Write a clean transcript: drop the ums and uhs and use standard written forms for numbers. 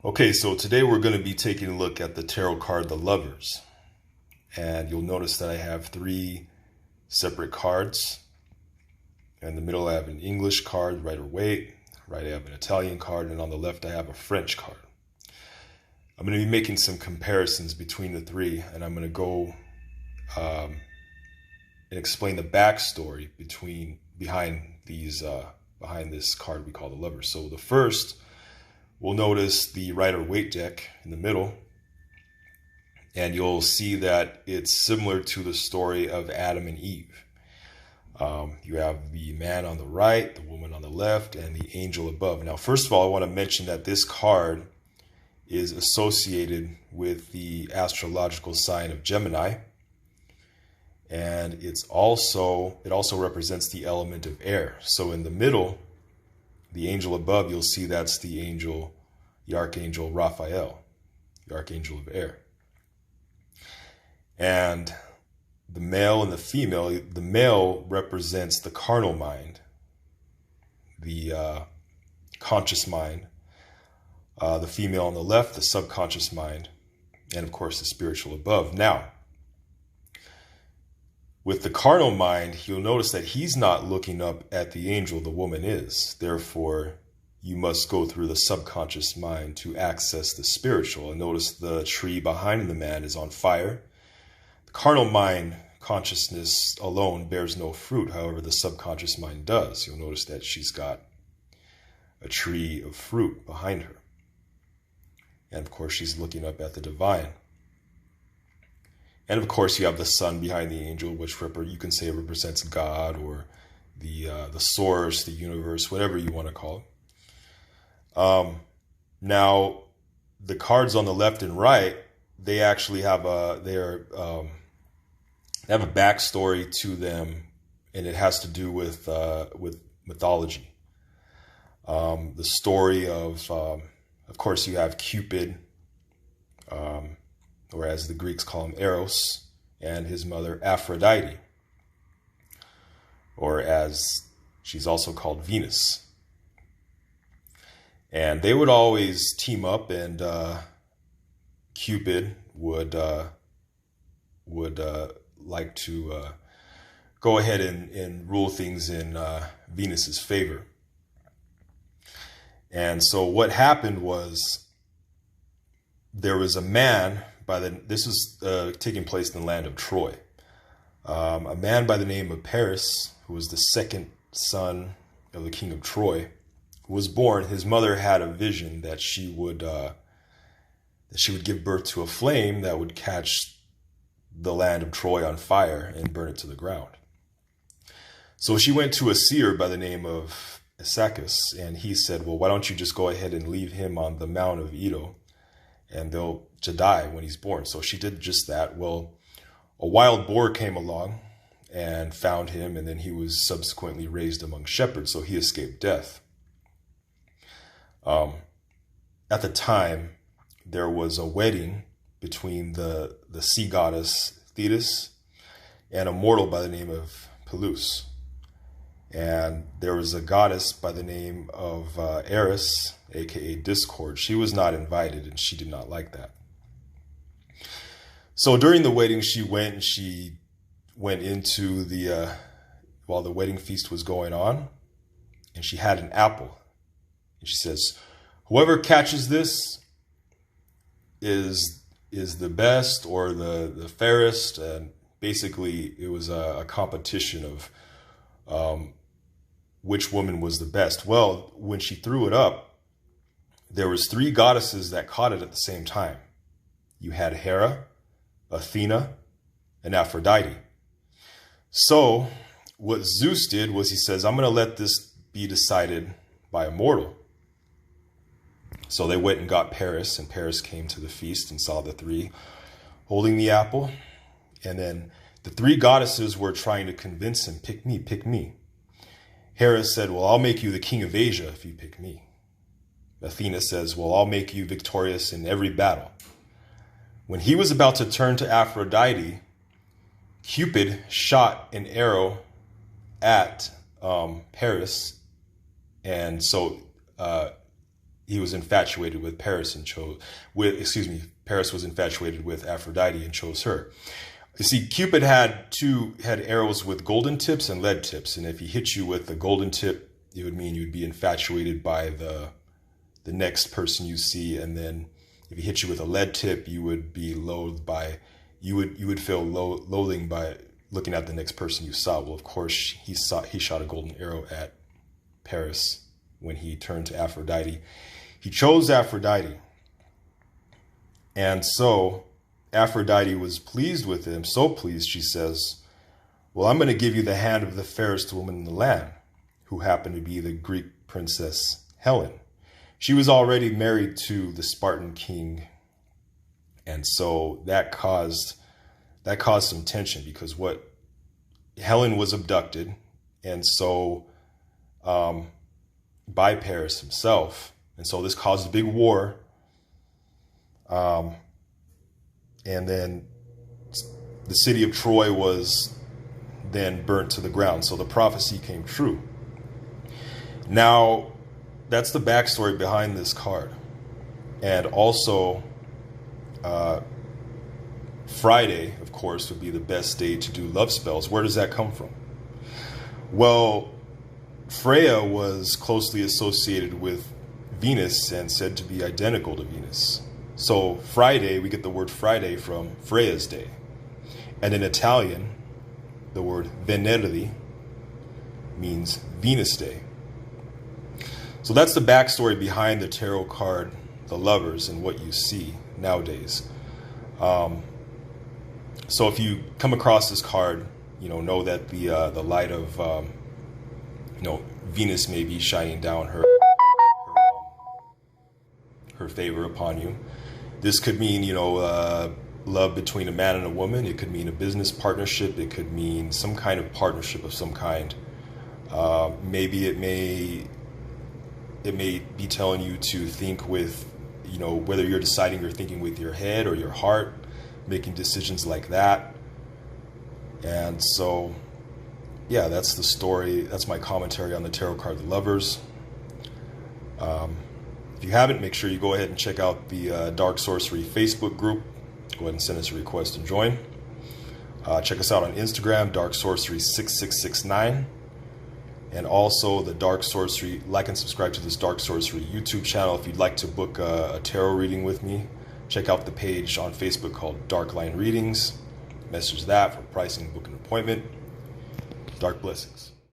Okay, so today we're going to be taking a look at the tarot card, the Lovers. And you'll notice that I have three separate cards. In the middle, I have an English card, Rider Waite. Right, I have an Italian card, and on the left, I have a French card. I'm going to be making some comparisons between the three, and I'm going to go and explain the backstory behind this card we call the Lovers. So the first, we'll notice the Rider Waite deck in the middle, and you'll see that it's similar to the story of Adam and Eve. You have the man on the right, the woman on the left, and the angel above. Now, first of all, I want to mention that this card is associated with the astrological sign of Gemini, and it also represents the element of air. So in the middle, the angel above, you'll see that's the archangel Raphael, the archangel of air. And the male and the female, the male represents the carnal mind, the conscious mind. The female on the left, the subconscious mind, and of course the spiritual above. Now, with the carnal mind, you'll notice that he's not looking up at the angel, the woman is. Therefore, you must go through the subconscious mind to access the spiritual. And notice the tree behind the man is on fire. The carnal mind consciousness alone bears no fruit. However, the subconscious mind does. You'll notice that she's got a tree of fruit behind her. And of course, she's looking up at the divine. And of course, you have the sun behind the angel, which you can say represents God or the source, the universe, whatever you want to call it. Now, the cards on the left and right, they actually have they have a backstory to them, and it has to do with mythology. The story of course, you have Cupid, or as the Greeks call him, Eros, and his mother Aphrodite, or as she's also called, Venus. And they would always team up, and Cupid would like to go ahead and rule things in Venus's favor. And so what happened was there was a man this was taking place in the land of Troy. A man by the name of Paris, who was the second son of the king of Troy, was born. His mother had a vision that she would give birth to a flame that would catch the land of Troy on fire and burn it to the ground. So she went to a seer by the name of Issachus, and he said, well, why don't you just go ahead and leave him on the Mount of Edo, and they'll to die when he's born. So she did just that. Well, a wild boar came along and found him, and then he was subsequently raised among shepherds, so he escaped death. At the time, there was a wedding between the sea goddess Thetis and a mortal by the name of Pelus. And there was a goddess by the name of Eris, aka Discord. She was not invited, and she did not like that. So during the wedding, she went into while the wedding feast was going on, and she had an apple. And she says, whoever catches this is the best or the fairest. And basically, it was a competition of which woman was the best. Well, when she threw it up, there was three goddesses that caught it at the same time. You had Hera, Athena, and Aphrodite. So what Zeus did was he says, I'm going to let this be decided by a mortal. So they went and got Paris, and Paris came to the feast and saw the three holding the apple. And then the three goddesses were trying to convince him, pick me, pick me. Hera said, well, I'll make you the king of Asia if you pick me. Athena says, well, I'll make you victorious in every battle. When he was about to turn to Aphrodite, Cupid shot an arrow at Paris. And so he was infatuated with Paris and Paris was infatuated with Aphrodite and chose her. You see, Cupid had arrows with golden tips and lead tips, and if he hit you with the golden tip, it would mean you'd be infatuated by the next person you see, and then if he hit you with a lead tip, you would be you would feel loathing by looking at the next person you saw. Well, of course, he shot a golden arrow at Paris when he turned to Aphrodite. He chose Aphrodite, and so Aphrodite was pleased with him, so pleased, she says, well, I'm going to give you the hand of the fairest woman in the land, who happened to be the Greek princess Helen. She was already married to the Spartan king, and so that caused some tension, because Helen was abducted, and so by Paris himself, and so this caused a big war. And then the city of Troy was then burnt to the ground. So the prophecy came true. Now, that's the backstory behind this card. And also, Friday, of course, would be the best day to do love spells. Where does that come from? Well, Freya was closely associated with Venus and said to be identical to Venus. So Friday, we get the word Friday from Freya's day. And in Italian, the word Venerdì means Venus Day. So that's the backstory behind the tarot card, the Lovers, and what you see nowadays. So if you come across this card, know that the light of Venus may be shining down her favor upon you. This could mean, love between a man and a woman. It could mean a business partnership. It could mean some kind of partnership of some kind. Maybe it may be telling you to think with, whether you're deciding you're thinking with your head or your heart, making decisions like that. And so, yeah, that's the story. That's my commentary on the tarot card, the Lovers. If you haven't, make sure you go ahead and check out the Dark Sorcery Facebook group. Go ahead and send us a request and join. Check us out on Instagram, Dark Sorcery 6669. And also the Dark Sorcery, like and subscribe to this Dark Sorcery YouTube channel. If you'd like to book a tarot reading with me, check out the page on Facebook called Dark Line Readings. Message that for pricing, book an appointment. Dark blessings.